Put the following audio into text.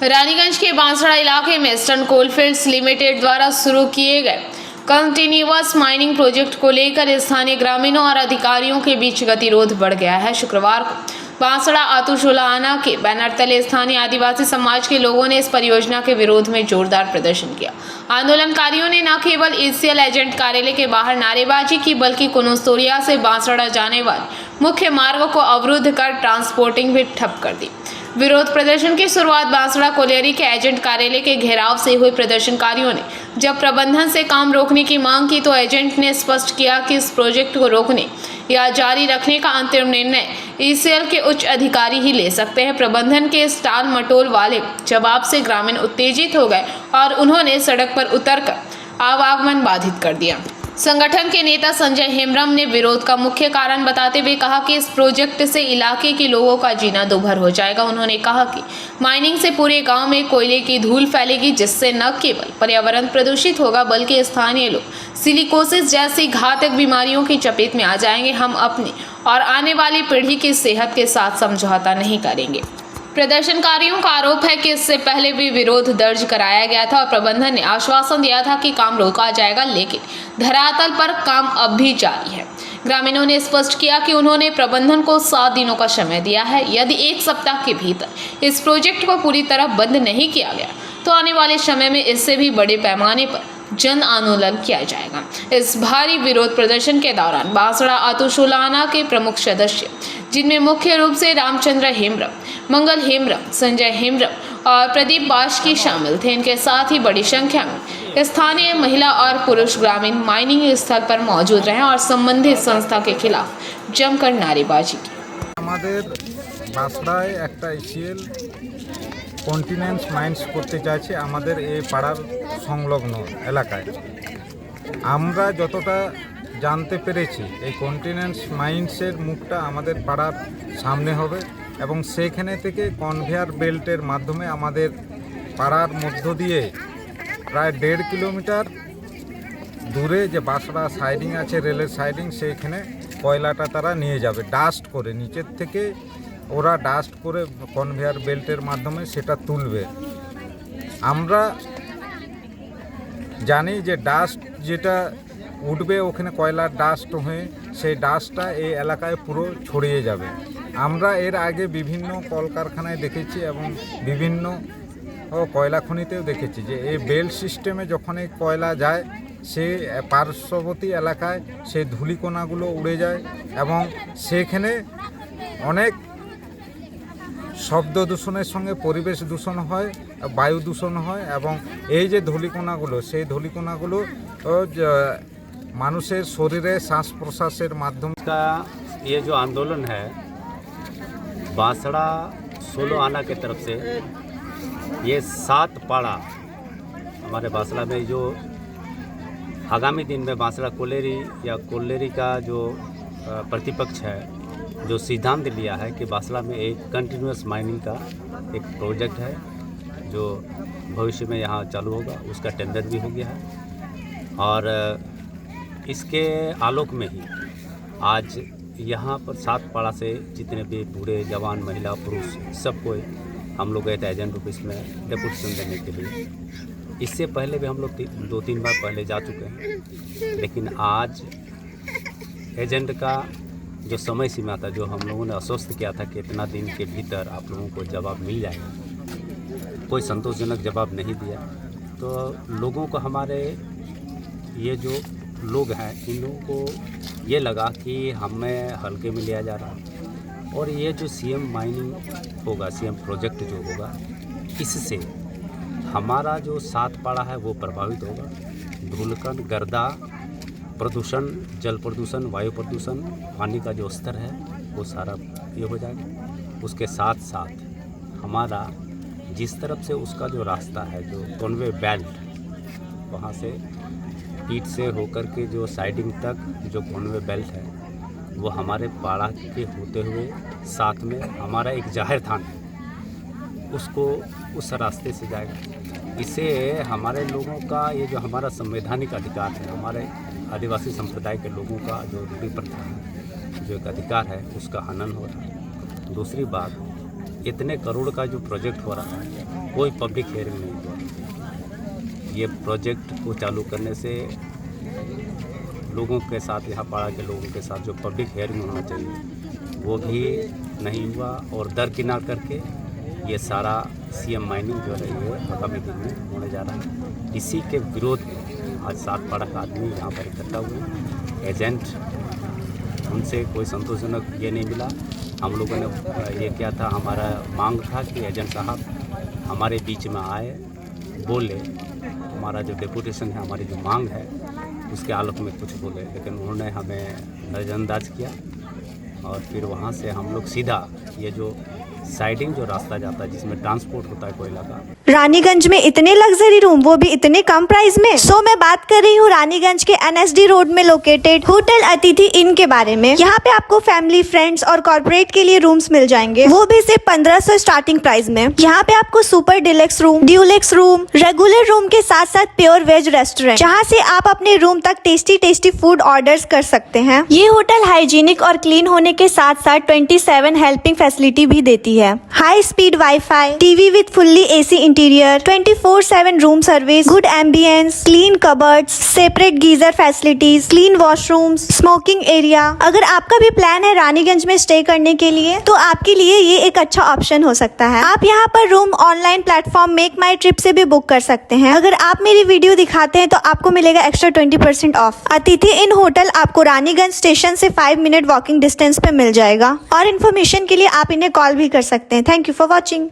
रानीगंज के बांसड़ा इलाके में ईस्टर्न कोलफील्ड्स लिमिटेड द्वारा शुरू किए गए कंटिन्यूअस माइनिंग प्रोजेक्ट को लेकर स्थानीय ग्रामीणों और अधिकारियों के बीच गतिरोध बढ़ गया है। शुक्रवार को बांसड़ा आतुशुलाना के बैनर तले स्थानीय आदिवासी समाज के लोगों ने इस परियोजना के विरोध में जोरदार प्रदर्शन किया। आंदोलनकारियों ने न केवल ईसीएल एजेंट कार्यालय के बाहर नारेबाजी की, बल्कि कुनुस्तोरिया से बांसड़ा जाने वाले मुख्य मार्ग को अवरुद्ध कर ट्रांसपोर्टिंग भी ठप कर दी। विरोध प्रदर्शन की शुरुआत बांसड़ा कोलियरी के एजेंट कार्यालय के घेराव से हुई। प्रदर्शनकारियों ने जब प्रबंधन से काम रोकने की मांग की तो एजेंट ने स्पष्ट किया कि इस प्रोजेक्ट को रोकने या जारी रखने का अंतिम निर्णय ईसीएल के उच्च अधिकारी ही ले सकते हैं। प्रबंधन के इस टाल मटोल वाले जवाब से ग्रामीण उत्तेजित हो गए और उन्होंने सड़क पर उतरकर आवागमन बाधित कर दिया। संगठन के नेता संजय हेम्ब्रम ने विरोध का मुख्य कारण बताते हुए कहा कि इस प्रोजेक्ट से इलाके के लोगों का जीना दुभर हो जाएगा। उन्होंने कहा कि माइनिंग से पूरे गांव में कोयले की धूल फैलेगी, जिससे न केवल पर्यावरण प्रदूषित होगा बल्कि स्थानीय लोग सिलिकोसिस जैसी घातक बीमारियों की चपेट में आ जाएंगे। हम अपनी और आने वाली पीढ़ी की सेहत के साथ समझौता नहीं करेंगे। प्रदर्शनकारियों का आरोप है कि इससे पहले भी विरोध दर्ज कराया गया था और प्रबंधन ने आश्वासन दिया था कि काम रोका जाएगा, लेकिन धरातल पर काम अब भी जारी है। ग्रामीणों ने स्पष्ट किया कि उन्होंने प्रबंधन को 7 दिनों का समय दिया है। यदि 1 सप्ताह के भीतर इस प्रोजेक्ट को पूरी तरह बंद नहीं किया गया तो आने वाले समय में इससे भी बड़े पैमाने पर जन आंदोलन किया जाएगा। इस भारी विरोध प्रदर्शन के दौरान बांसड़ा आतुशुलाना के प्रमुख सदस्य, जिनमें मुख्य रूप से रामचंद्र हेम्ब्रम, मंगल हेम्ब्रम, संजय हेम्ब्रम और प्रदीप बाशकी शामिल थे। इनके साथ ही बड़ी संख्या में स्थानीय महिला और पुरुष ग्रामीण माइनिंग स्थल पर मौजूद रहे और संबंधित संस्था के खिलाफ जमकर नारेबाजी की। বাঁশড়ায় একটা ইসিএল কন্টিনেন্স মাইন্স করতে চাইছে আমাদের এই পাড়ার সংলগ্ন এলাকায়। আমরা যতটা জানতে পেরেছি এই কন্টিনেন্স মাইন্সের মুখটা আমাদের পাড়ার সামনে হবে এবং সেখানে থেকে কনভেয়ার বেল্টের মাধ্যমে আমাদের পাড়ার মধ্য দিয়ে প্রায় 1.5 কিলোমিটার দূরে যে বাঁশড়া সাইডিং আছে, রেলের সাইডিং, সেইখানে কয়লাটা তারা নিয়ে যাবে ডাস্ট করে, নিচের থেকে ওরা ডাস্ট করে কনভেয়ার বেল্টের মাধ্যমে সেটা তুলবে। আমরা জানি যে ডাস্ট যেটা উঠবে ওখানে কয়লার ডাস্ট হয়ে সেই ডাস্টটা এই এলাকায় পুরো ছড়িয়ে যাবে। আমরা এর আগে বিভিন্ন কলকারখানায় দেখেছি এবং বিভিন্ন কয়লা খনিতেও দেখেছি যে এই বেল্ট সিস্টেমে যখন এই কয়লা যায় সে পার্শ্ববর্তী এলাকায় সেই ধূলিকণাগুলো উড়ে যায় এবং সেখানে অনেক শব্দ দূষণের সঙ্গে পরিবেশ দূষণ হয়, বায়ু দূষণ হয় এবং এই যে ধূলিকণাগুলো সেই ধূলিকণাগুলো মানুষের শরীরে শ্বাস প্রশ্বাসের মাধ্যমে। का ये जो आंदोलन है बांसड़ा सोलोआना की तरफ से, ये 7 पाड़ा हमारे बांसड़ा में जो आगामी दिन में बांसड़ा कोलेरी या कोलेरी का जो प्रतिपक्ष है जो सिद्धांत लिया है कि बांसड़ा में एक कंटिन्यूअस माइनिंग का एक प्रोजेक्ट है जो भविष्य में यहाँ चालू होगा, उसका टेंडर भी हो गया है। और इसके आलोक में ही आज यहाँ पर 7 पाड़ा से जितने भी बूढ़े जवान महिला पुरुष सबको हम लोग गए थे एजेंट ऑफिस में डेपुटेशन देने के लिए। इससे पहले भी हम लोग 2-3 बार पहले जा चुके हैं, लेकिन आज एजेंट का जो समय सीमा था, जो हम लोगों ने आश्वस्त किया था कि इतना दिन के भीतर आप लोगों को जवाब मिल जाएगा, कोई संतोषजनक जवाब नहीं दिया। तो लोगों को, हमारे ये जो लोग हैं, इन लोगों को ये लगा कि हमें हल्के में लिया जा रहा है और ये जो सीएम माइनिंग होगा, सीएम प्रोजेक्ट जो होगा, इससे हमारा जो 7 पाड़ा है वो प्रभावित होगा। धूलकण, गर्दा, प्रदूषण, जल प्रदूषण, वायु प्रदूषण, पानी का जो स्तर है वो सारा ये हो जाएगा। उसके साथ साथ हमारा जिस तरफ से उसका जो रास्ता है, जो कॉन्वे बेल्ट, वहाँ से पीठ से होकर के जो साइडिंग तक जो कॉन्वे बेल्ट है वो हमारे पाड़ा के होते हुए साथ में हमारा एक जाहिर थान है, उसको उस रास्ते से जाएगा। इससे हमारे लोगों का ये जो हमारा संवैधानिक अधिकार है, हमारे आदिवासी संप्रदाय के लोगों का जो रूढ़ी प्रथा है, जो एक अधिकार है, उसका हनन हो रहा है। दूसरी बात, इतने करोड़ का जो प्रोजेक्ट हो रहा है कोई पब्लिक हियरिंग नहीं हुआ। ये प्रोजेक्ट को चालू करने से लोगों के साथ, यहाँ पाड़ा के लोगों के साथ जो पब्लिक हियरिंग होना चाहिए वो भी नहीं हुआ, और दरकिनार करके ये सारा सीएम माइनिंग जो है ये आगामी दिन में होने जा रहा है। इसी के विरोध में आज 7 पाड़ा का आदमी यहाँ पर इकट्ठा हुए। एजेंट, उनसे कोई संतोषजनक ये नहीं मिला। हम लोगों ने ये किया था, हमारा मांग था कि एजेंट साहब हमारे बीच में आए, बोले, हमारा जो डेपुटेशन है, हमारी जो मांग है उसके आलोक में कुछ बोले, लेकिन उन्होंने हमें नज़रअंदाज किया। और फिर वहाँ से हम लोग सीधा ये जो साइडिंग जो रास्ता जाता है जिसमें ट्रांसपोर्ट होता है कोयला का, रानीगंज में इतने लग्जरी रूम, वो भी इतने कम प्राइस में। सो मैं बात कर रही हूँ रानीगंज के NSD रोड में लोकेटेड होटल अतिथि इन के बारे में। यहाँ पे आपको फैमिली, फ्रेंड्स और कॉर्पोरेट के लिए रूम्स मिल जाएंगे, वो भी सिर्फ 1500 स्टार्टिंग प्राइस में। यहाँ पे आपको super deluxe room, Dulux room, regular room के साथ साथ प्योर वेज रेस्टोरेंट, जहाँ से आप अपने रूम तक टेस्टी फूड ऑर्डर कर सकते हैं। ये होटल हाइजीनिक और क्लीन होने के साथ साथ 27 हेल्पिंग फैसिलिटी भी देती है। High speed wifi, TV with fully AC interior, 24/7 room service, good ambience, clean cupboards, separate geyser facilities, clean washrooms, smoking area. अगर आपका भी प्लान है रानीगंज में स्टे करने के लिए तो आपके लिए ये एक अच्छा ऑप्शन हो सकता है। आप यहाँ पर रूम ऑनलाइन प्लेटफॉर्म मेक माई ट्रिप से भी बुक कर सकते हैं। अगर आप मेरी वीडियो दिखाते हैं तो आपको मिलेगा एक्स्ट्रा 20% ऑफ। अतिथि इन होटल आपको रानीगंज स्टेशन से 5 मिनट वॉकिंग डिस्टेंस पे मिल जाएगा, और इन्फॉर्मेशन के लिए आप इन्हें कॉल भी कर सकते हैं। Thank you for watching.